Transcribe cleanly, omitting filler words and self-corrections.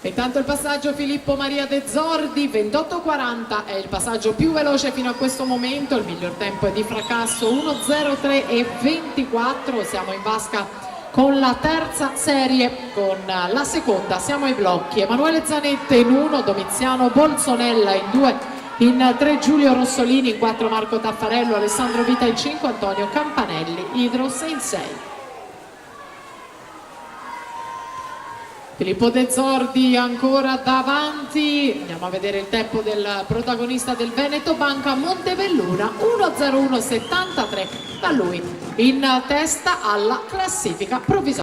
Intanto il passaggio Filippo Maria De Zordi, 28:40 è il passaggio più veloce fino a questo momento, il miglior tempo è di Fracasso 1:03:24, siamo in vasca con la terza serie, con la seconda siamo ai blocchi, Emanuele Zanette in 1, Domiziano Bolsonella in 2, in 3 Giulio Rossolini, in 4 Marco Taffarello, Alessandro Vita in 5, Antonio Campanelli, Idros in 6. Filippo De Zordi ancora davanti, andiamo a vedere il tempo del protagonista del Veneto Banca Montebelluna, 1:01:73, da lui in testa alla classifica provvisoria.